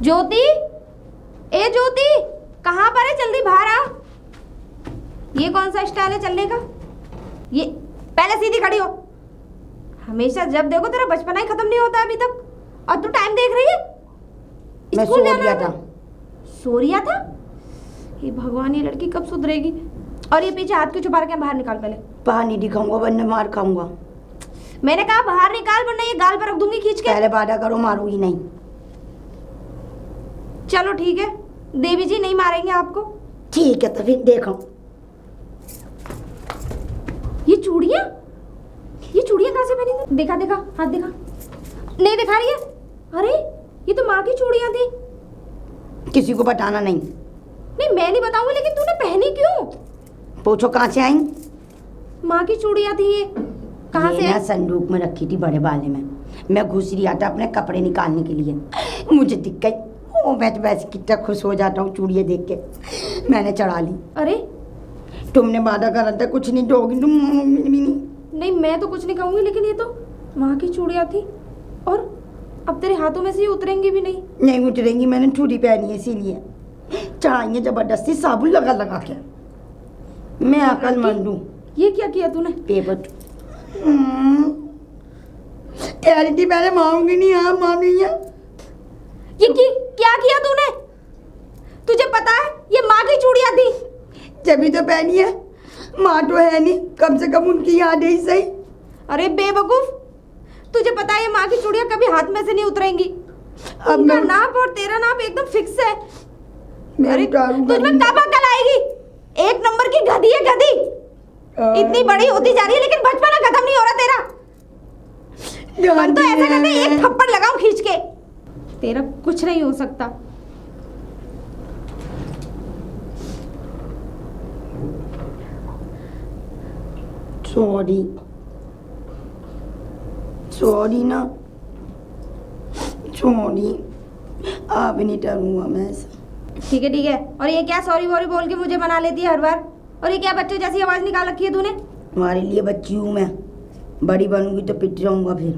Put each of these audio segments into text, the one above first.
ज्योति, ए ज्योति, कहाँ पर है? जल्दी बाहर आ। ये कौन सा स्टाइल है चलने का? ये पहले सीधी खड़ी हो। हमेशा जब देखो तेरा बचपना ही खत्म नहीं होता अभी तक। और तू टाइम देख रही है? मैं सो रहा था। सो रहा था? ये भगवान, ये लड़की कब सुधरेगी? और ये पीछे हाथ क्यों छुपा के? बाहर निकाल पहले। बाहर नहीं दिखाऊंगा वरना मार खाऊंगा। मैंने कहा बाहर निकाल वरना ये गाल पर रख दूंगी खींच के। पहले वादा करो मारूंगी नहीं। चलो ठीक है, देवी जी नहीं मारेंगे आपको। ठीक है तो फिर देखो। ये चूड़ियां कहाँ से पहनी थी? दिखा दिखा, हाथ दिखा। नहीं दिखा रही है। अरे ये तो माँ की चूड़ियां थी। किसी को बताना नहीं। नहीं मैं नहीं बताऊंगी, लेकिन तूने पहनी क्यों? पूछो कहाँ से आई? माँ की चूड़ियां थी ये। कहाँ से ना आई? संदूक में रखी थी बड़े बाले में। मैं घुस रहा था अपने कपड़े निकालने के लिए, मुझे दिख गई। ओ मैं तो वैसे कितना खुश हो जाता हूँ चूड़ियाँ देख के। मैंने चढ़ा ली। अरे तुमने वादा करा था कुछ नहीं दोगी तुम भी नहीं। नहीं मैं तो कुछ नहीं कहूंगी, लेकिन ये तो माँ की चूड़ियां थी और अब तेरे हाथों में से ये उतरेंगी भी नहीं। नहीं उतरेंगी, मैंने चूड़ी पहनी है इसीलिए। चढ़ाई है जबरदस्ती साबुन लगा लगा के। मैं अकलमंद हूँ। ये क्या किया तूने? पेपर एलटी पहले मारूंगी नहीं। हाँ मारूंगी। क्या किया तूने? तुझे पता है ये माँ की चूड़ियां थी। जब तो पहनी है, माँ तो है नहीं, कम से कम उनकी याद ही सही। अरे बेवकूफ, तुझे पता है ये माँ की चूड़ियां कभी हाथ में से नहीं उतरेंगी। अब उनका मैं नाप और तेरा नाप एकदम फिक्स है। अरे तुझमें कब अकल आएगी? एक नंबर की गधी है गधी। इतनी बड़ी होती जा रही है लेकिन बचपना खत्म नहीं हो रहा तेरा। मन तो ऐसा करते एक थप्पड़ लगाऊं खींच के। तेरा कुछ नहीं हो सकता। सॉरी सॉरी ना, सॉरी। आप नहीं डरूंगा मैं ऐसा। ठीक है। और ये क्या सॉरी वॉरी बोल के मुझे मना लेती है हर बार? और ये क्या बच्चे जैसी आवाज निकाल रखी है तूने? तुम्हारे लिए बच्ची हूँ मैं, बड़ी बनूंगी तो पिट जाऊंगा फिर।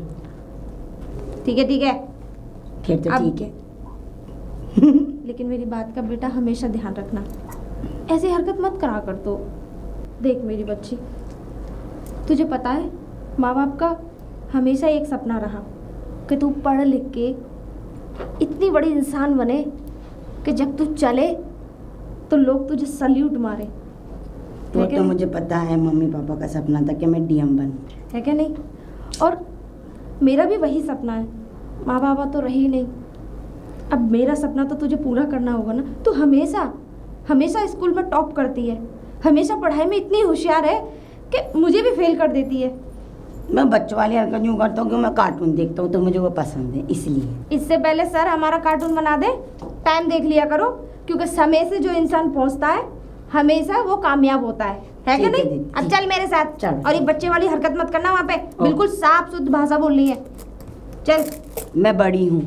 ठीक है फिर तो ठीक है। लेकिन मेरी बात का बेटा हमेशा ध्यान रखना, ऐसी हरकत मत करा कर। तो देख मेरी बच्ची, तुझे पता है माँ बाप का हमेशा एक सपना रहा कि तू पढ़ लिख के इतनी बड़ी इंसान बने कि जब तू चले तो लोग तुझे सल्यूट मारे। वो तो मुझे पता है, मम्मी पापा का सपना था कि मैं डीएम बनूं। है क्या नहीं? और मेरा भी वही सपना है। माँ बाबा तो रही नहीं, अब मेरा सपना तो तुझे पूरा करना होगा ना। तू हमेशा स्कूल में टॉप करती है, हमेशा पढ़ाई में इतनी होशियार है कि मुझे भी फेल कर देती है। मैं बच्चों वाली हरकत यूँ करता हूँ कि मैं कार्टून देखता हूँ तो मुझे वो पसंद है इसलिए। इससे पहले सर हमारा कार्टून बना दे। टाइम देख लिया करो, क्योंकि समय से जो इंसान पहुंचता है हमेशा वो कामयाब होता है क्या नहीं? अब चल मेरे साथ। चल। और ये बच्चे वाली हरकत मत करना वहाँ पे, बिल्कुल साफ शुद्ध भाषा बोलनी है। चल। मैं बड़ी हूँ।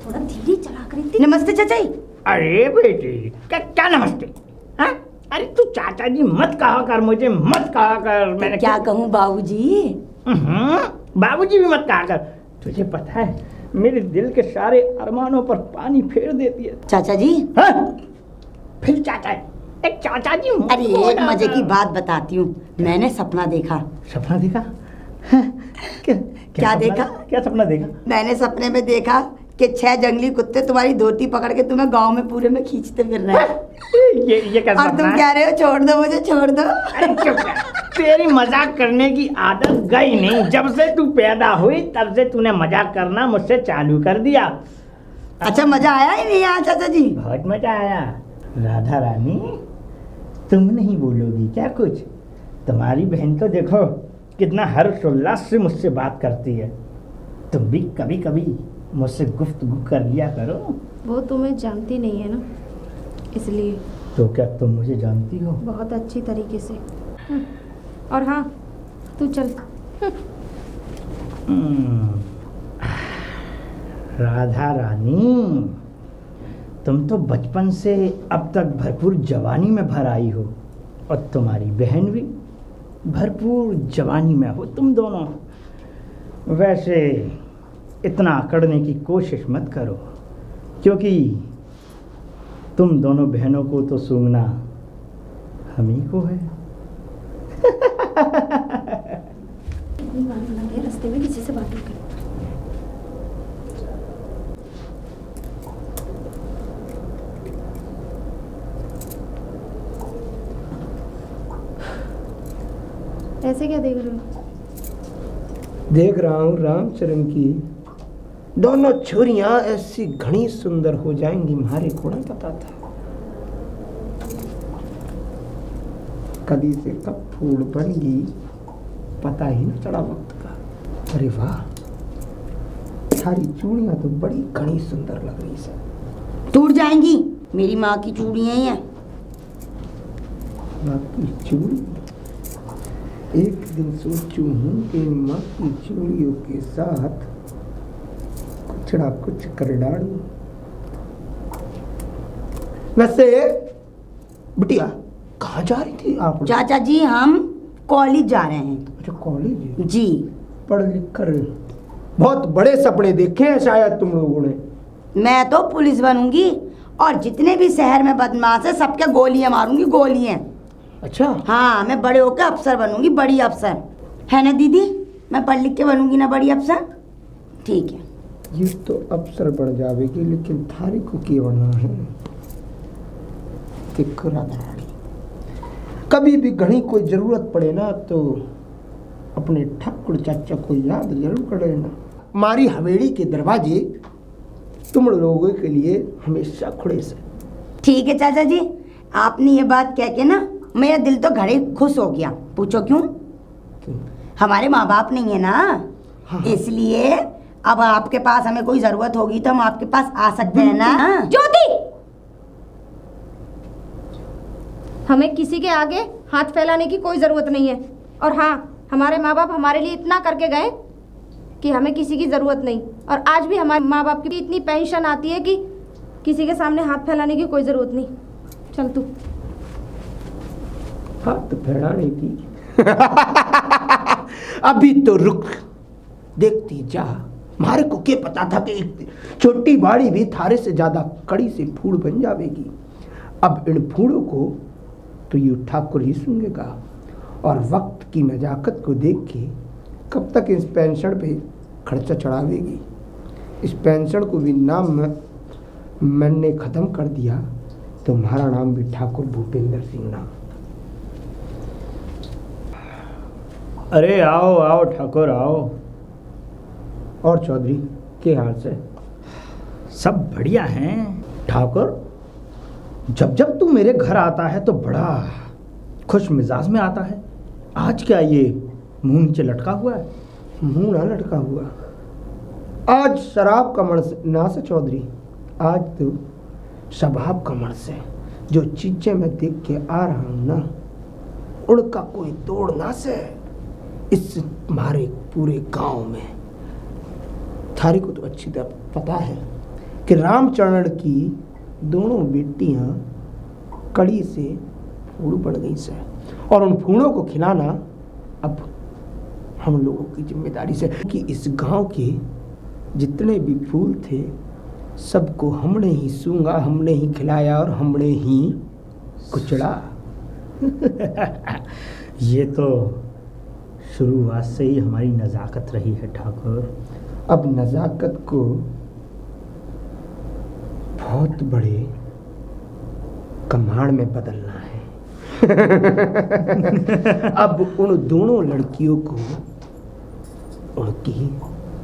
थोड़ा धीरे चला कर। नमस्ते चाचा जी। अरे बेटी, क्या नमस्ते? हाँ? अरे तू चाचा जी मत कहा कर, मुझे मत कहा कर। मैंने क्या कहूँ बाबूजी? बाबूजी भी मत कहा कर। तुझे पता है मेरे दिल के सारे अरमानों पर पानी फेर देती है चाचा जी। हाँ? फिर चाचा, एक चाचा जी। अरे एक मजे की बात बताती हूँ, मैंने सपना देखा। सपना देखा? क्या देखा? क्या सपना देखा? मैंने सपने में देखा कि 6 जंगली कुत्ते तुम्हारी धोती पकड़ के तुम्हें गांव में पूरे में खींचते फिर रहे हैं। ये क्या और सपना तुम है? कह रहे हो छोड़ दो मुझे, छोड़ दो। अरे चुप कर। तेरी मजाक करने की आदत गई नहीं। जब से तू पैदा हुई तब से तूने मजाक करना मुझसे चालू कर दिया। अच्छा मजा आया ही नहीं आया चाचा जी? बहुत मजा आया। राधा रानी, तुम नहीं बोलोगी क्या कुछ? तुम्हारी बहन तो देखो कितना हर्षोल्लास से मुझसे बात करती है। तुम भी कभी कभी मुझसे गुफ्तगू कर लिया करो। वो तुम्हें जानती नहीं है ना, इसलिए। तो क्या तुम मुझे जानती हो? बहुत अच्छी तरीके से। और हाँ, तू चल। राधा रानी, तुम तो बचपन से अब तक भरपूर जवानी में भर आई हो, और तुम्हारी बहन भी भरपूर जवानी में हो तुम दोनों। वैसे इतना अकड़ने की कोशिश मत करो, क्योंकि तुम दोनों बहनों को तो सूंघना हम ही को है। रास्ते में किसी से बात नहीं कर। ऐसे क्या देख रहे हो? देख रहा हूँ रामचरण की दोनों छोरियां ऐसी घनी सुंदर हो जाएंगी, मारे को नहीं पता था। कदी से कब फूल बन गई पता ही न चला वक्त का। अरे वाह, सारी चूड़ियां तो बड़ी घनी सुंदर लग रही है। टूट जाएंगी, मेरी माँ की चूड़ियाँ ही हैं। बाकी चूड़ी एक दिन सोचू हूँ कि माँ की चूड़ियों के साथ कुछ ना कुछ कर डालूं। वैसे बिटिया कहाँ जा रही थी आप? चाचा जी हम कॉलेज जा रहे हैं। अच्छा कॉलेज? जी। पढ़ लिख कर बहुत बड़े सपने देखे हैं शायद तुम लोगों ने। मैं तो पुलिस बनूंगी और जितने भी शहर में बदमाश है सबके गोलियां मारूंगी, गोलियां। अच्छा हाँ, मैं बड़े होकर अफसर बनूंगी, बड़ी अफसर। है ना दीदी? मैं पढ़ लिख के बनूंगी ना बड़ी अफसर। ठीक है। ये तो अफसर बन जाएगी, लेकिन थारी को क्या बनना है? देखो राधा रानी, कभी भी घनी कोई जरूरत पड़े ना तो अपने ठाकुर चाचा को याद जरूर कर लेना। हमारी हवेली के दरवाजे तुम लोगों के लिए हमेशा खुले से। ठीक है चाचा जी, आपने ये बात कह के ना मेरा दिल तो घड़े खुश हो गया। पूछो क्यों? हमारे माँ बाप नहीं है ना, हाँ। इसलिए अब आपके पास हमें कोई जरूरत होगी तो हम आपके पास आ सकते हैं ना। ज्योति, हमें किसी के आगे हाथ फैलाने की कोई जरूरत नहीं है। और हाँ, हमारे माँ बाप हमारे लिए इतना करके गए कि हमें किसी की जरूरत नहीं। और आज भी हमारे माँ बाप की इतनी पेंशन आती है कि किसी के सामने हाथ फैलाने की कोई जरूरत नहीं। चल तू। हाथ फैलाने की अभी तो रुक, देखती जा। हमारे को क्या पता था कि एक छोटी बाड़ी भी थारे से ज्यादा कड़ी से फूल बन जाएगी। अब इन फूलों को तो ये ठाकुर ही सूंघेगा और वक्त की नजाकत को देख के कब तक इस पेंशन पे खर्चा चढ़ावेगी। इस पेंशन को भी नाम मैंने ख़त्म कर दिया तो हमारा नाम भी ठाकुर भूपेंद्र सिंह नाम। अरे आओ आओ ठाकुर आओ। और चौधरी के हाल से? सब बढ़िया हैं ठाकुर। जब जब तू मेरे घर आता है तो बड़ा खुश मिजाज में आता है। आज क्या ये मुंह नीचे लटका हुआ है? मुंह ना लटका हुआ, आज शराब का मन ना से चौधरी, आज तो शबाब का मन से। जो चीजें मैं देख के आ रहा हूँ ना, उनका कोई तोड़ ना से। इस हमारे पूरे गांव में थारी को तो अच्छी तरह पता है कि रामचरण की दोनों बेटियां कड़ी से फूल बन गई से, और उन फूलों को खिलाना अब हम लोगों की जिम्मेदारी से। कि इस गांव के जितने भी फूल थे सबको हमने ही सूंघा, हमने ही खिलाया और हमने ही कुचड़ा। ये तो शुरुआत से ही हमारी नज़ाकत रही है ठाकुर। अब नज़ाकत को बहुत बड़े कमांड में बदलना है। अब उन दोनों लड़कियों को उनकी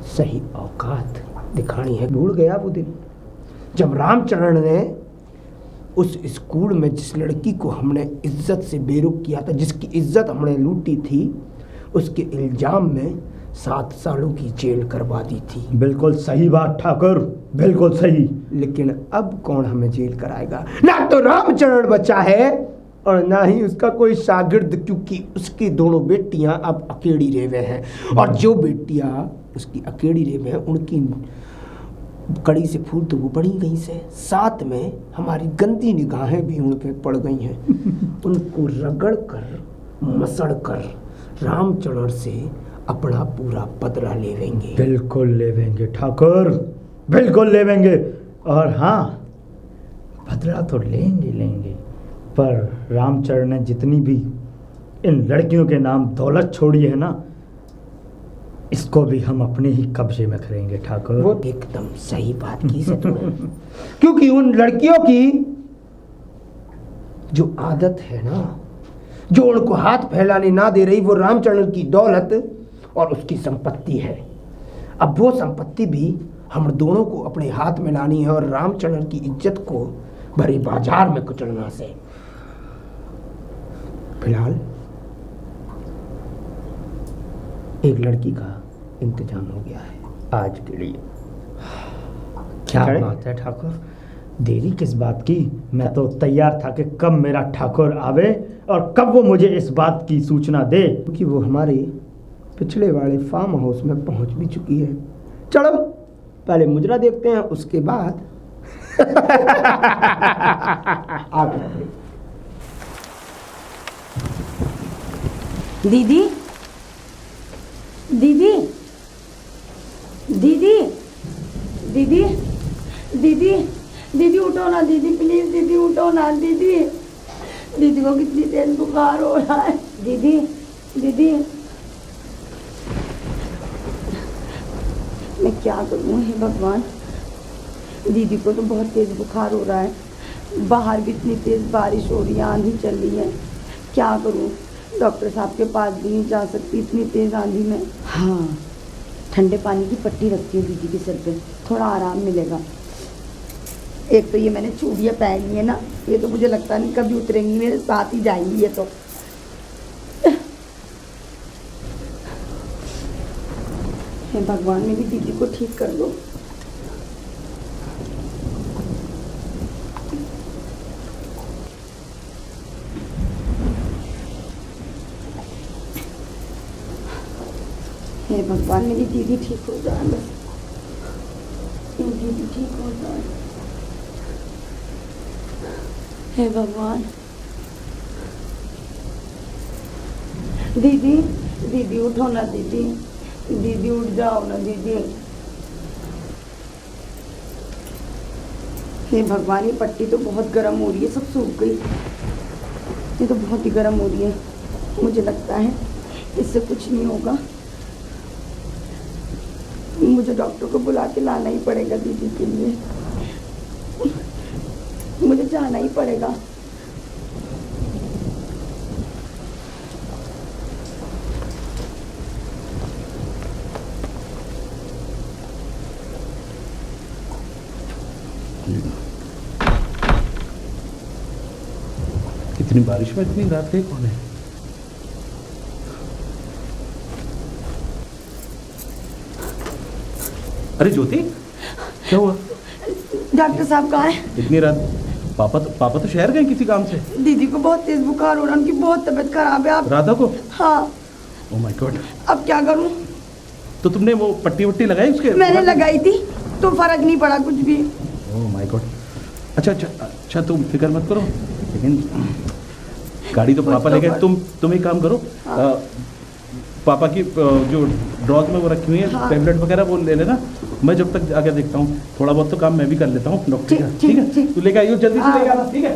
सही औकात दिखानी है। भूल गया वो दिन जब रामचरण ने उस स्कूल में जिस लड़की को हमने इज्जत से बेरुख किया था, जिसकी इज्जत हमने लूटी थी, उसके इल्जाम में 7 सालों की जेल करवा दी थी। बिल्कुल सही बात ठाकुर, बिल्कुल सही। लेकिन अब कौन हमें जेल कराएगा? ना तो रामचरण बचा है और ना ही उसका कोई शागिर्द, क्योंकि उसकी दोनों बेटियां अब अकेली रह गए हैं। और जो बेटियां उसकी अकेली रह गए हैं उनकी कड़ी से फूल तो वो बड़ी गई से, साथ में हमारी गंदी निगाहें भी उन पे पड़ गई हैं। उनको रगड़ कर मसड़ कर रामचरण से अपना पूरा बदला लेवेंगे। बिल्कुल लेवेंगे ठाकुर, बिल्कुल लेवेंगे। और हाँ, बदला तो लेंगे, पर रामचरण ने जितनी भी इन लड़कियों के नाम दौलत छोड़ी है ना, इसको भी हम अपने ही कब्जे में करेंगे ठाकुर। वो एकदम सही बात की से तूने। क्योंकि उन लड़कियों की जो आदत है ना, जो उनको हाथ फैलाने ना दे रही, वो रामचरण की दौलत और उसकी संपत्ति है। अब वो संपत्ति भी हम दोनों को अपने हाथ में लानी है और रामचरण की इज्जत को भरे बाजार में कुचलना से। फिलहाल एक लड़की का इंतजाम हो गया है आज के लिए। क्या बात है ठाकुर, देरी किस बात की? मैं तो तैयार था कि कब मेरा ठाकुर आवे और कब वो मुझे इस बात की सूचना दे। क्योंकि वो हमारे पिछले वाले फार्म हाउस में पहुंच भी चुकी है। चलो पहले मुजरा देखते हैं, उसके बाद आगे। दीदी दीदी दीदी दीदी दीदी दीदी उठो ना दीदी, प्लीज दीदी उठो ना दीदी। दीदी को कितनी तेज बुखार हो रहा है। दीदी दीदी मैं क्या करूँ, हे भगवान। दीदी को तो बहुत तेज बुखार हो रहा है, बाहर भी इतनी तेज बारिश हो रही है, आंधी चल रही है। क्या करूँ, डॉक्टर साहब के पास भी नहीं जा सकती इतनी तेज आंधी में। हाँ, ठंडे पानी की पट्टी रखती हूँ दीदी के सर पे, थोड़ा आराम मिलेगा। एक तो ये मैंने चूड़ियाँ पहन ली है ना, ये तो मुझे लगता नहीं कभी उतरेंगी, मेरे साथ ही जाएंगी ये तो। हे भगवान, मेरी दीदी को ठीक कर दो। हे भगवान, मेरी दीदी ठीक हो जाए, बस मेरी दीदी ठीक हो जाए। हे भगवान। दीदी दीदी उठो ना दीदी, दीदी उठ जाओ ना दीदी। हे भगवान, ये पट्टी तो बहुत गर्म हो रही है, सब सूख गई। ये तो बहुत ही गर्म हो रही है, मुझे लगता है इससे कुछ नहीं होगा। मुझे डॉक्टर को बुला के लाना ही पड़ेगा दीदी के लिए, मुझे जाना ही पड़ेगा। इतनी बारिश में इतनी रात गई कौन है? अरे ज्योति, क्या हुआ? डॉक्टर साहब कहाँ हैं? इतनी रात? पापा तो शहर गए किसी काम से। दीदी को बहुत तेज बुखार हो रहा है, उनकी बहुत तबीयत खराब है। आप राधा को? हाँ। Oh my God. अब क्या करूं? तो तुमने वो पट्टी वट्टी लगाई उसके? मैंने लगाई थी तो फर्क नहीं पड़ा कुछ भी। Oh my God. अच्छा तुम फिक्र मत करो, लेकिन गाड़ी तो पापा ले गए। तुम एक काम करो, हाँ। पापा की जो ड्रॉज में वो रखी हुई है, हाँ। टैबलेट वगैरह वो ले लेना। मैं जब तक आगे देखता हूँ, थोड़ा बहुत तो काम मैं भी कर लेता हूँ डॉक्टर का। ठीक है, तू लेके आइयो, जल्दी से लेके आना। ठीक है।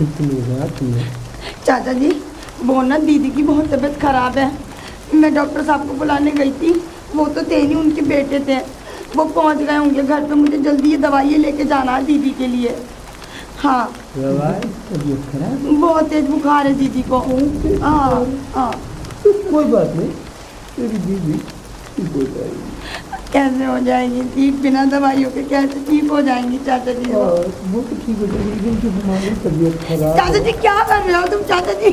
इतनी रात में चाचा जी, वो ना दीदी की बहुत तबीयत खराब है। मैं डॉक्टर साहब को बुलाने गई थी, वो तो थे नहीं, उनके बेटे थे, वो पहुंच गए होंगे घर पे। मुझे जल्दी ये दवाइयाँ लेके जाना है दीदी के लिए। हाँ, तबीयत खराब? बहुत तेज बुखार है दीदी को। हाँ हाँ। कोई बात नहीं, तेरी दीदी ठीक हो जाएगी। कैसे हो जाएंगी ठीक, बिना दवाइयों के कैसे ठीक हो जाएंगी चाचा जी? वो तो ठीक हो जाएगी, लेकिन जो हमारी तबीयत खराब। चाचा जी क्या कर रहे हो तुम? चाचा जी,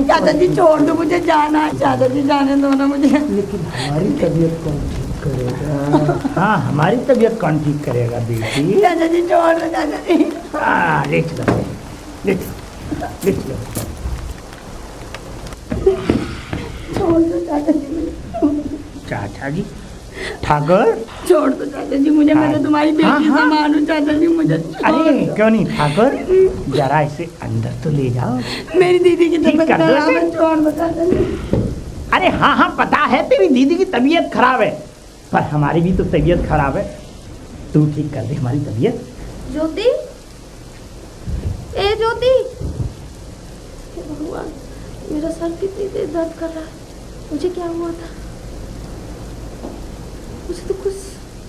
चाचा जी छोड़ दो, मुझे जाना है। चाचा जी जाने दो ना मुझे। लेकिन हमारी तबीयत कौन ठीक करेगा? हाँ, हमारी तबीयत कौन ठीक करेगा बेटी? चाचा जी छोड़ दो चाचा जी। लेट लो। छोड़ दो चाचा जी। चाचा जी ठाकुर छोड़ दो चाचा जी मुझे, मैं तो तुम्हारी बेटी हाँ। समान हूँ चाचा जी, मुझे छोड़ अरे दो। क्यों नहीं ठाकुर, जरा इसे अंदर तो ले जाओ। मेरी दीदी की ठीक तबीयत कर दो खराब है, इसे। छोड़ दो चाचा जी। अरे हाँ हाँ पता है तेरी दीदी की तबीयत खराब है, पर हमारी भी तो तबीयत खराब है। तू ठीक कर दे हमारी तबीयत। ज्योति, ए ज्योति, हे भगवान, मेरा सर कितनी देर दर्द कर रहा है। मुझे क्या हुआ था? मुझे तो कुछ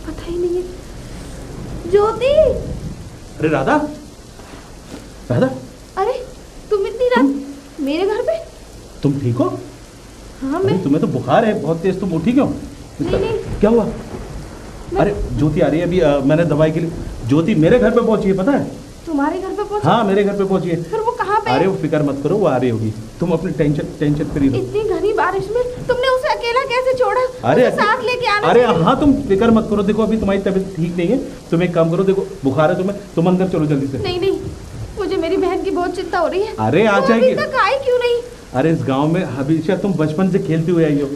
पता ही नहीं है। ज्योति, अरे राधा, राधा अरे तुम इतनी रात मेरे घर पे? तुम ठीक हो? हाँ अरे मैं तुम्हें तो बुखार है बहुत तेज, तुम उठी क्यों? नहीं। क्या हुआ? अरे ज्योति आ रही है अभी, मैंने दवाई के लिए। ज्योति मेरे घर पे पहुंची है, पता है? तुम्हारे घर पे पहुंचा? हाँ मेरे घर पे पहुंची है। फिर वो कहाँ पे? अरे वो फिक्र मत करो, वो आ रही होगी। तुम अपनी टेंशन फ्री रहो। इतनी घनी बारिश में तुमने उसे अकेला कैसे छोड़ा? अरे उसे साथ लेके आना अरे चाहिए। हाँ तुम फिक्र मत करो, देखो अभी तुम्हारी तबीयत ठीक नहीं है। तुम एक काम करो, देखो बुखार है तुम्हें, तुम अंदर चलो जल्दी से। नहीं नहीं, मुझे मेरी बहन की बहुत चिंता हो रही है। अरे आ वो जाएगी। अभी तक आई क्यों नहीं? अरे इस गांव में हमेशा तुम बचपन से खेलती हुई आई हो।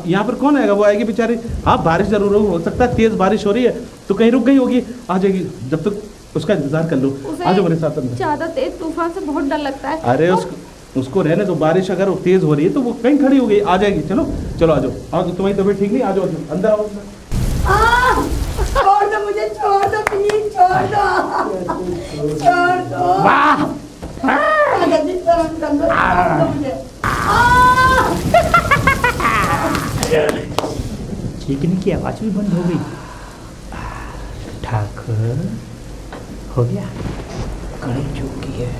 यहाँ पर कौन आएगा? वो आएगी बेचारी। हाँ बारिश जरूर हो सकता है, तेज बारिश हो रही है तो कहीं रुक गई होगी, आ जाएगी। जब तक उसका इंतजार कर लो। उसे आ जाओ मेरे साथ अंदर। ज्यादा तेज तूफान से बहुत डर लगता है। अरे और उसको रहने दो, बारिश अगर तेज हो रही है तो वो कहीं खड़ी हो गई, आ जाएगी। चलो चलो आ जाओ, आओ। तुम्हारी तबीयत ठीक नहीं, आ जाओ अंदर आओ। छोड़ दो मुझे, छोड़ दो प्लीज, छोड़ दो, छोड़ दो। वाह चाचा जी शर्म कर दो, छोड़ दो मुझे। चीखने की आवाज भी बंद हो गई। ठाकुर हो गया। कड़ी चौकी है,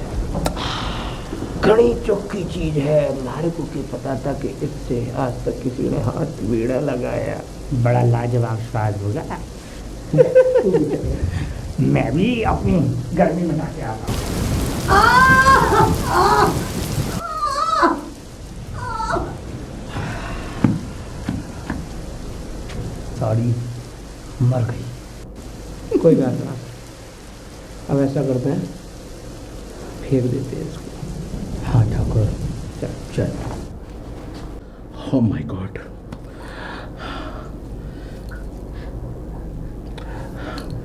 कड़ी चौकी चीज है। हमारे को क्या पता था कि इससे आज तक किसी ने हाथ बीड़ा लगाया। बड़ा लाजवाब स्वाद होगा। मैं भी अपनी गर्मी में के आता हूँ। सॉरी, मर गई। कोई बात नहीं, अब ऐसा करते हैं, फेंक देते हैं इसको। हाँ ठाकुर चल चल। ओह माय गॉड,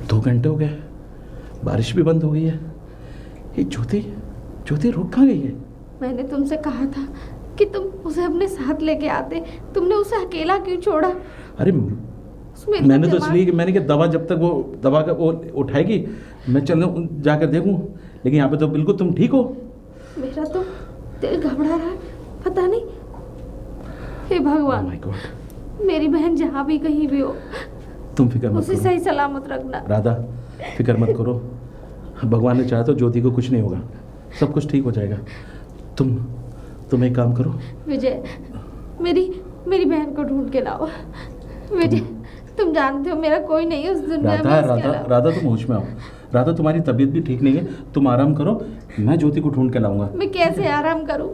2 घंटे हो गए, बारिश भी बंद हो गई है। ये ज्योति रुक कहाँ गई है? मैंने तुमसे कहा था कि तुम उसे अपने साथ लेके आते, तुमने उसे अकेला क्यों छोड़ा? अरे उसमें इतना मैंने तो दिमाग- इसलिए कि मैंने कि दवा जब तक वो दवा का वो उठाएगी मैं चल जाकर देखूं, लेकिन यहाँ पे तो बिल्कुल तुम ठीक हो। मेरा तो दिल घबरा रहा है, पता नहीं। हे भगवान, माय गॉड, मेरी बहन जहाँ भी कहीं भी हो, तुम फिक्र मत उसे करो सही सलामत रखना। राधा, फिक्र मत करो। भगवान ने चाहा तो ज्योति को कुछ नहीं होगा, सब कुछ ठीक हो जाएगा। तुम एक काम करो। विजय, मेरी बहन को ढूंढ के लाओ। विजय, तुम जानते हो मेरा कोई नहीं है उस दुनिया में राधा इसके राधा अलावा। राधा तुम होश में आओ। राधा तुम्हारी तबीयत भी ठीक नहीं है, तुम आराम करो, मैं ज्योति को ढूंढ के लाऊंगा। मैं कैसे आराम करूं?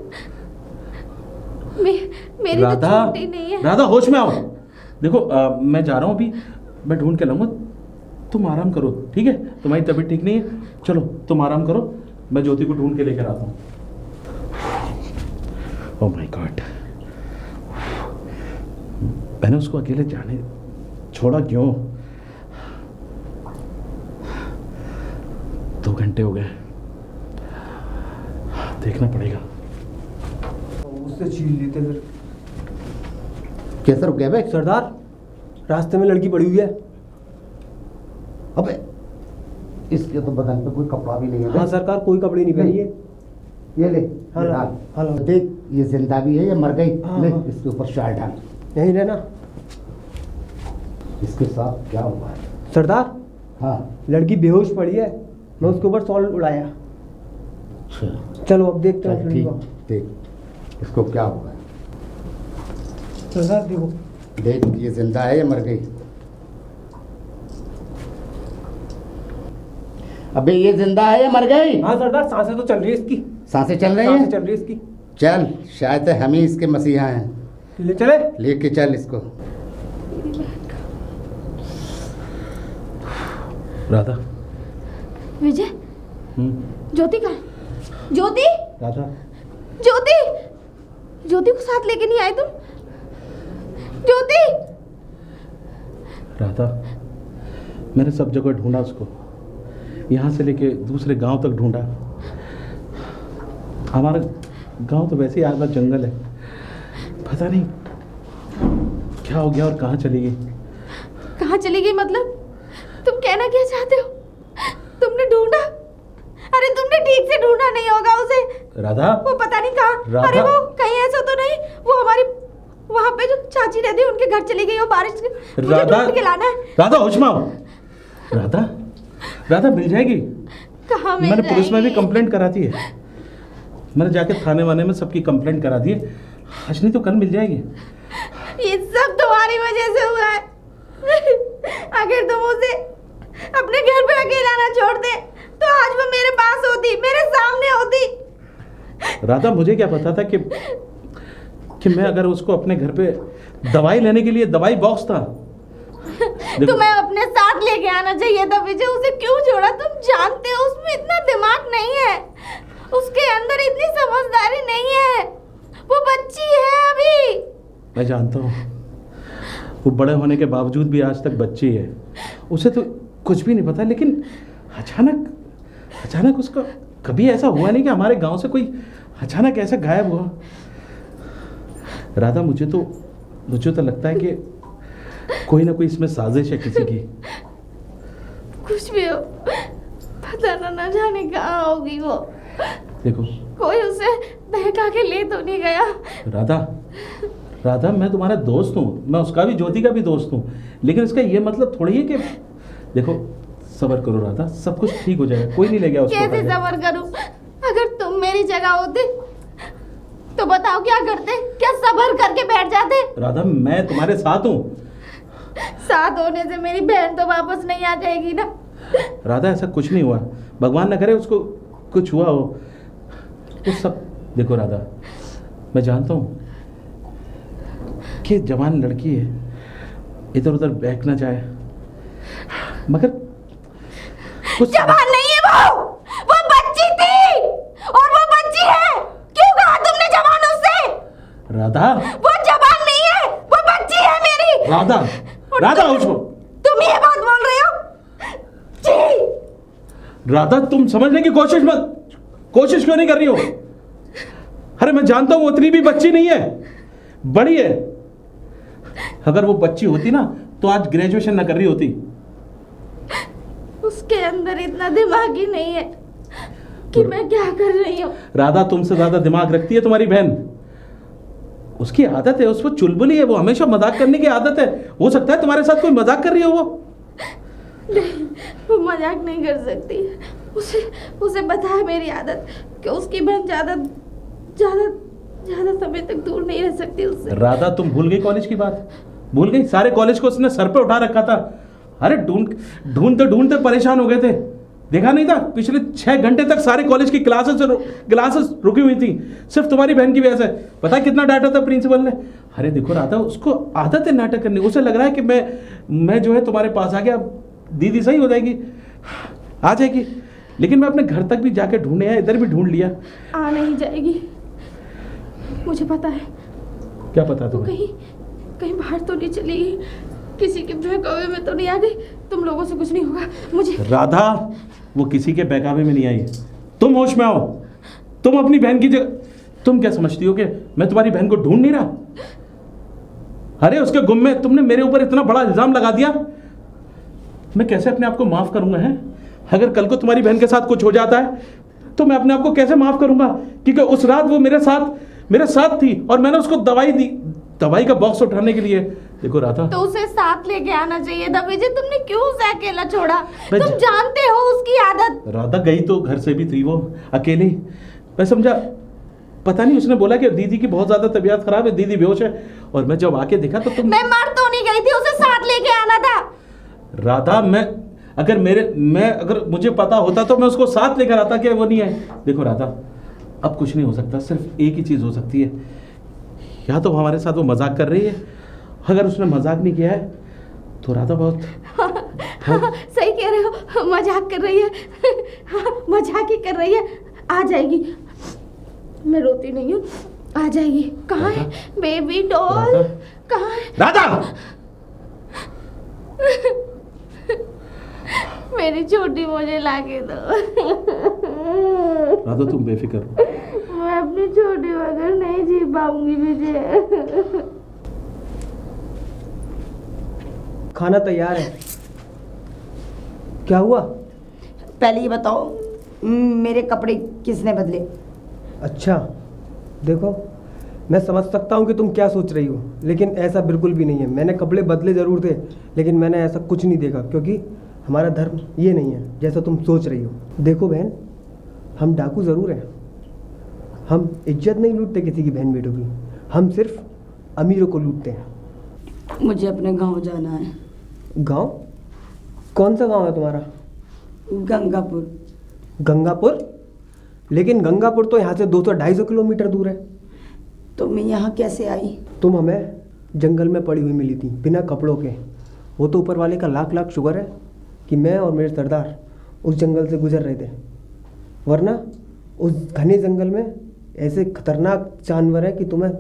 मेरी तो राधा छूटी नहीं है। राधा होश में आओ। देखो मैं जा रहा हूँ अभी, मैं ढूंढ के लाऊंगा, तुम आराम करो, ठीक है? तुम्हारी तबीयत ठीक नहीं है, चलो तुम आराम करो, मैं ज्योति को ढूंढ के लेकर आता हूँ। ओह माय गॉड, मैंने उसको अकेले जाने छोड़ा क्यों? 2 घंटे हो गए, देखना पड़ेगा। उससे छीन लेते फिर। कैसे रुक गया बे? सरदार, रास्ते में लड़की पड़ी हुई है। अबे इसके तो बदन पे कोई कपड़ा भी नहीं है बे। हाँ सरकार, कोई कपड़े नहीं पहनी है। ये ले, हाँ, ये डाल। हाँ, हाँ। देख ये जिंदा भी है या मर गई? हाँ, ले हाँ। इसके ऊपर शाल डाल। यहीं रहना। इसके साथ क्या हुआ है? सरदार, हाँ लड़की बेहोश पड़ी है, मैं उसके ऊपर सॉल्ट उड़ाया। अच्छा चलो अब देखते हैं चल उस लड़की ठीक, को। देख इसको क्या हुआ है। सरदार देखो, देख ये जिंदा है या मर गई? अबे ये जिंदा है या मर गई? हाँ सरदार, सांसें तो चल रही है इसकी, सांसें चल रही सांसें हैं? चल रही है इसकी। चल, शायद हम ही इसके मसीहा हैं। ले चले। लेके चल इसको। राधा, विजय, ज्योति कहाँ? ज्योति, राधा, ज्योति, ज्योति को साथ लेके नहीं आए तुम? ज्योति, राधा, मैंने सब जगह ढूंढा उसको, यहाँ से लेके दूसरे गांव तक ढूंढा। हमारा गांव तो वैसे ही आधा जंगल है, पता नहीं क्या हो गया और कहाँ चली गई। कहाँ चली गई मतलब? तुम कहना क्या चाहते हो? तुमने ढूंढा? अरे तुमने ठीक से ढूंढा नहीं होगा उसे। राधा, वो पता नहीं कहाँ। राधा। अरे वो कहीं ऐसा तो नहीं वो हमारी वहाँ पे जो चाची रहती है उनके घर चली गई हो बारिश में। मुझे राधा, ढूंढ के लाना है। राधा होश में आओ। राधा, राधा मिल जाएगी। कहाँ मिल मैंने पुलिस में भी जाएगी? कंप्लेंट करा दी है। मैंने जाके थाने वाने में सबकी कंप्लेंट करा दी है। आज नहीं तो कल मिल जाएगी। ये सब तुम्हारी वजह से हुआ है। अगर तुम उसे अपने घर पे अकेला ना छोड़ दे तो आज वो मेरे पास होती, मेरे सामने होती। राधा, मुझे क्या पता था कि मैं अगर उसको अपने घर पे दवाई लेने के लिए दवाई बॉक्स था। तुम्हें अपने साथ लेके आना चाहिए था विजय। उसे क्यों छोड़ा? तुम जानते हो उसमें इतना दिमाग नहीं है, उसके अंदर इतनी समझदारी नहीं है। वो बच्ची है अभी। मैं जानता हूँ, वो बड़े होने के बावजूद भी आज तक बच्ची है। उसे तो कुछ भी नहीं पता, लेकिन अचानक उसका कभी ऐसा हुआ नहीं कि हमारे गांव से कोई अचानक ऐसा गायब हुआ। राधा, मुझे तो लगता है कि कोई ना कोई इसमें साजिश है किसी की। कुछ भी हो, पता ना जाने कहाँ होगी वो। देखो, कोई उसे बहका के ले तो नहीं गया। राधा, मैं तुम्हारा दोस्त हूँ, मैं उसका भी, ज्योति का भी दोस्त हूँ, लेकिन इसका ये मतलब थोड़ी है कि देखो, सब्र करो राधा, सब कुछ ठीक हो जाएगा, कोई नहीं ले गया उसको। कैसे सब्र करूं? अगर तुम मेरी जगह होते तो बताओ क्या करते? क्या सब्र करके बैठ जाते? राधा, मैं तुम्हारे साथ हूँ। साथ होने से मेरी बहन तो वापस नहीं आ जाएगी ना। राधा, ऐसा कुछ नहीं हुआ, भगवान न करे उसको कुछ हुआ हो। वो सब देखो राधा, मैं जानता हूँ कि जवान लड़की है, इधर उधर बहक ना जाए, मगर कुछ जवान नहीं है वो बच्ची थी और वो बच्ची है। क्यों कहा तुमने जवान उससे? राधा, वो जवान नहीं है, वो बच्ची है मेरी। राधा, राधा, उसको तुम ये बात बोल रहे हो? जी। राधा, तुम समझने की कोशिश क्यों नहीं कर रही हो? अरे मैं जानता हूं उतनी भी बच्ची नहीं है, बड़ी है। अगर वो बच्ची होती ना तो आज ग्रेजुएशन ना कर रही होती। उसके अंदर इतना दिमाग ही नहीं है कि मैं क्या कर रही हूँ। राधा, तुमसे ज्यादा दिमाग रखती है तुम्हारी बहन। उसकी आदत है, उसको चुलबुली है, वो हमेशा मजाक करने की आदत है। हो सकता है तुम्हारे साथ कोई मजाक कर रही हो। नहीं, वो मजाक नहीं कर सकती। उसे पता है मेरी आदत कि उसकी बहन ज्यादा समय तक दूर नहीं रह सकती उससे। राधा, तुम भूल गई कॉलेज की बात? भूल गई? सारे कॉलेज को उसने सर पे उठा रखा था। अरे ढूंढते परेशान हो गए थे। देखा नहीं था? पिछले 6 घंटे तक सारे कॉलेज की क्लासेस रुकी हुई थी, सिर्फ तुम्हारी बहन की वजह से। पता है कितना डांटा था प्रिंसिपल ने? अरे देखो राधा, उसको आदत है नाटक करने। उसे लग रहा है कि मैं जो है तुम्हारे पास आ गया, दीदी सही हो जाएगी, आ जाएगी। लेकिन मैं अपने घर तक भी जाके ढूंढे हैं, इधर भी ढूंढ लिया। आ नहीं जाएगी, मुझे पता है। क्या पता तो तुम्हें? कहीं बाहर तो नहीं चली गई, किसी के बहकावे में तो नहीं आ गई? तुम लोगों से कुछ नहीं होगा मुझे। राधा, वो किसी के बहकावे में नहीं आई। तुम होश में आओ। तुम अपनी बहन की जगह, तुम क्या समझती हो कि मैं तुम्हारी बहन को ढूंढ नहीं रहा? अरे उसके गुम में तुमने मेरे ऊपर इतना बड़ा इल्जाम लगा दिया, मैं कैसे अपने आप को माफ करूंगा? है, अगर कल को तुम्हारी बहन के साथ कुछ हो जाता है तो मैं अपने आप को कैसे माफ करूंगा? क्योंकि उस रात वो मेरे साथ थी और मैंने उसको दवाई दी, दवाई का बॉक्स उठाने के लिए। देखो राधा, तो उसे साथ लेके आना चाहिए था विजय। तुमने क्यों उसे अकेला छोड़ा? मैं तुम जानते हो उसकी आदत। राधा गई तो घर से भी थी वो अकेली। मैं समझा, पता नहीं, उसने बोला कि दीदी की बहुत ज्यादा तबीयत खराब है, दीदी बेहोश है। और मैं जब आके देखा तो तुम। मैं मर तो नहीं गई थी, उसे साथ लेके आना था। राधा, अगर मुझे पता होता तो मैं उसको साथ लेकर आता कि वो नहीं है। देखो राधा, अब कुछ नहीं हो सकता, सिर्फ एक ही चीज हो सकती है। या तो हमारे साथ वो मजाक कर रही है, अगर उसने मजाक नहीं किया है तो राधा बहुत सही कह रहे हो, मजाक कर रही है। मजाक ही कर रही है। आ जाएगी, मैं रोती नहीं हूँ, आ जाएगी। कहाँ है बेबी डॉल? कहाँ है? राधा, मेरी छोटी मुझे लाके दो। राधा तुम बेफिक्र हो। मैं अपनी छोटी बगैर नहीं जी पाऊंगी विजय। खाना तैयार है। क्या हुआ? पहले ये बताओ, मेरे कपड़े किसने बदले? अच्छा देखो, मैं समझ सकता हूँ कि तुम क्या सोच रही हो, लेकिन ऐसा बिल्कुल भी नहीं है। मैंने कपड़े बदले ज़रूर थे, लेकिन मैंने ऐसा कुछ नहीं देखा, क्योंकि हमारा धर्म ये नहीं है जैसा तुम सोच रही हो। देखो बहन, हम डाकू ज़रूर हैं, हम इज्जत नहीं लूटते किसी की बहन बेटों की, हम सिर्फ अमीरों को लूटते हैं। मुझे अपने गांव जाना है। गांव? कौन सा गांव है तुम्हारा? गंगापुर। गंगापुर? लेकिन गंगापुर तो यहाँ से 200-250 किलोमीटर दूर है। तो मैं यहाँ कैसे आई? तुम हमें जंगल में पड़ी हुई मिली थी बिना कपड़ों के। वो तो ऊपर वाले का लाख लाख शुक्र है कि मैं और मेरे सरदार उस जंगल से गुजर रहे थे, वरना उस घने जंगल में ऐसे खतरनाक जानवर है कि तुम्हें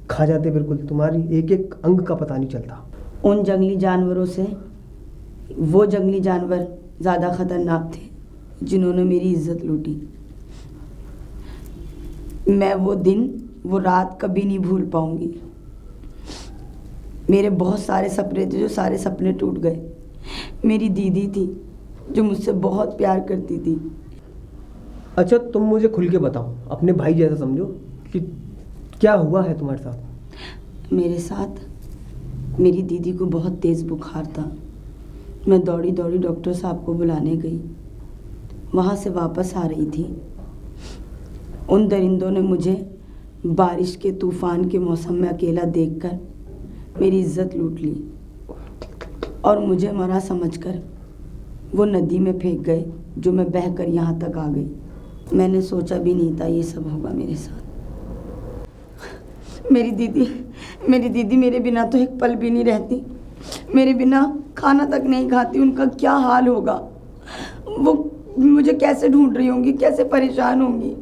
खा जाते, बिल्कुल तुम्हारी एक एक अंग का पता नहीं चलता। उन जंगली जानवरों से वो जंगली जानवर ज़्यादा खतरनाक थे जिन्होंने मेरी इज्जत लूटी। मैं वो दिन वो रात कभी नहीं भूल पाऊंगी। मेरे बहुत सारे सपने थे, जो सारे सपने टूट गए। मेरी दीदी थी जो मुझसे बहुत प्यार करती थी। अच्छा तुम मुझे खुल के बताओ, अपने भाई जैसा समझो, कि क्या हुआ है तुम्हारे साथ? मेरे साथ मेरी दीदी को बहुत तेज़ बुखार था। मैं दौड़ी दौड़ी डॉक्टर साहब को बुलाने गई। वहाँ से वापस आ रही थी, उन दरिंदों ने मुझे बारिश के तूफान के मौसम में अकेला देखकर मेरी इज्जत लूट ली और मुझे मरा समझकर वो नदी में फेंक गए, जो मैं बहकर यहाँ तक आ गई। मैंने सोचा भी नहीं था ये सब होगा मेरे साथ। मेरी दीदी मेरे बिना तो एक पल भी नहीं रहती। मेरे बिना खाना तक नहीं खाती। उनका क्या हाल होगा? वो मुझे कैसे ढूंढ रही होंगी, कैसे परेशान होंगी,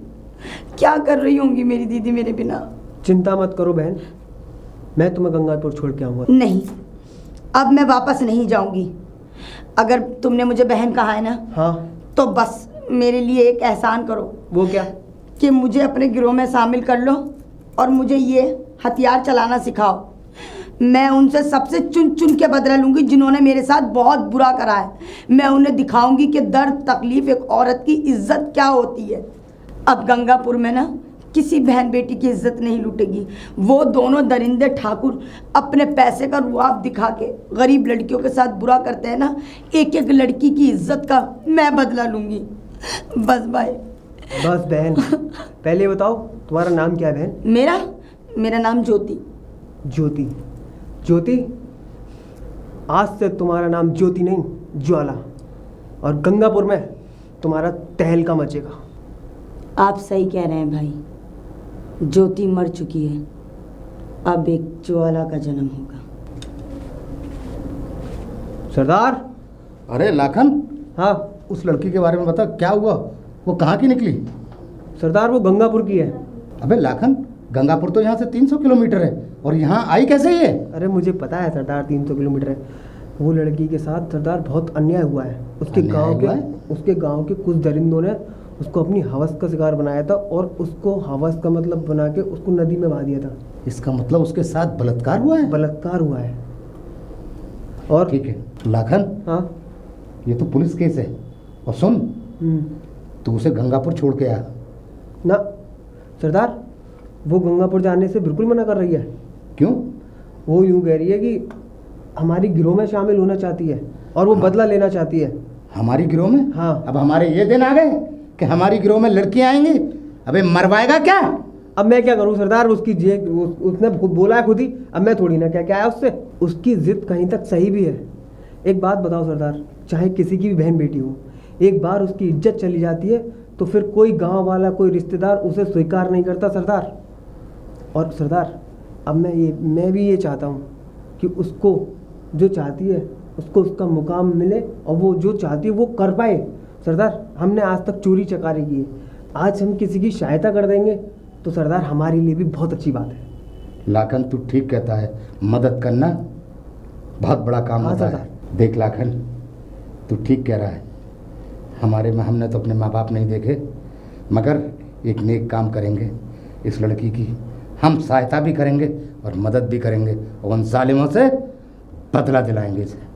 क्या कर रही होंगी मेरी दीदी मेरे बिना। चिंता मत करो बहन, मैं तुम्हें गंगापुर छोड़ के आऊँगा। नहीं, अब मैं वापस नहीं जाऊंगी। अगर तुमने मुझे बहन कहा है ना, हाँ, तो बस मेरे लिए एक एहसान करो। वो क्या? कि मुझे अपने गिरोह में शामिल कर लो और मुझे ये हथियार चलाना सिखाओ। मैं उनसे सबसे चुन चुन के बदला लूँगी जिन्होंने मेरे साथ बहुत बुरा करा है। मैं उन्हें दिखाऊंगी कि दर्द तकलीफ़ एक औरत की इज्जत क्या होती है। अब गंगापुर में ना किसी बहन बेटी की इज्जत नहीं लूटेगी। वो दोनों दरिंदे ठाकुर अपने पैसे का रुआब दिखा के गरीब लड़कियों के साथ बुरा करते हैं ना, एक एक लड़की की इज्जत का मैं बदला लूँगी। बस भाई। बस बहन, पहले बताओ तुम्हारा नाम क्या है बहन? मेरा नाम ज्योति। ज्योति? ज्योति, आज से तुम्हारा नाम ज्योति नहीं, ज्वाला, और गंगापुर में तुम्हारा तहलका मचेगा। आप सही कह रहे हैं भाई, ज्योति मर चुकी है, अब एक ज्वाला का जन्म होगा। सरदार। अरे लाखन, हाँ उस लड़की के बारे में बता, क्या हुआ? वो कहाँ की निकली? सरदार, वो गंगापुर की है। अबे लाखन, गंगापुर तो यहाँ से 300 किलोमीटर है और यहाँ आई कैसे ये? अरे मुझे पता है सरदार, 300 किलोमीटर है। वो लड़की के साथ सरदार बहुत अन्याय हुआ है। उसके गांव के कुछ दरिंदों ने उसको अपनी हवस का शिकार बनाया था और उसको हवस का मतलब बना के उसको नदी में बहा दिया था। इसका मतलब उसके साथ बलात्कार हुआ है? बलात्कार हुआ है। और ठीक है लाखन, हाँ, ये तो पुलिस केस है। और सुन, तू उसे गंगापुर छोड़ के आ। ना सरदार, वो गंगापुर जाने से बिल्कुल मना कर रही है। क्यों? वो यूँ कह रही है कि हमारी गिरोह में शामिल होना चाहती है और वो बदला लेना चाहती है। हमारी गिरोह में? हाँ। अब हमारे ये दिन आ गए कि हमारी गिरोह में लड़कियां आएंगी? अबे मरवाएगा क्या? अब मैं क्या करूं सरदार, उसने बोला है खुद ही, अब मैं थोड़ी ना क्या है उससे। उसकी जिद कहीं तक सही भी है। एक बात बताओ सरदार, चाहे किसी की भी बहन बेटी हो, एक बार उसकी इज्जत चली जाती है तो फिर कोई गांव वाला, कोई रिश्तेदार उसे स्वीकार नहीं करता सरदार। और सरदार, अब मैं भी ये चाहता हूँ कि उसको जो चाहती है उसको उसका मुकाम मिले और वो जो चाहती है वो कर पाए। सरदार, हमने आज तक चोरी चकारी की है, आज हम किसी की सहायता कर देंगे तो सरदार हमारे लिए भी बहुत अच्छी बात है। लाखन, तू ठीक कहता है, मदद करना बहुत बड़ा काम हाँ होता सरदार। है। देख लाखन, तू ठीक कह रहा है। हमारे में हमने तो अपने माँ बाप नहीं देखे, मगर एक नेक काम करेंगे। इस लड़की की हम सहायता भी करेंगे और मदद भी करेंगे और उन जालिमों से बदला दिलाएंगे इसे।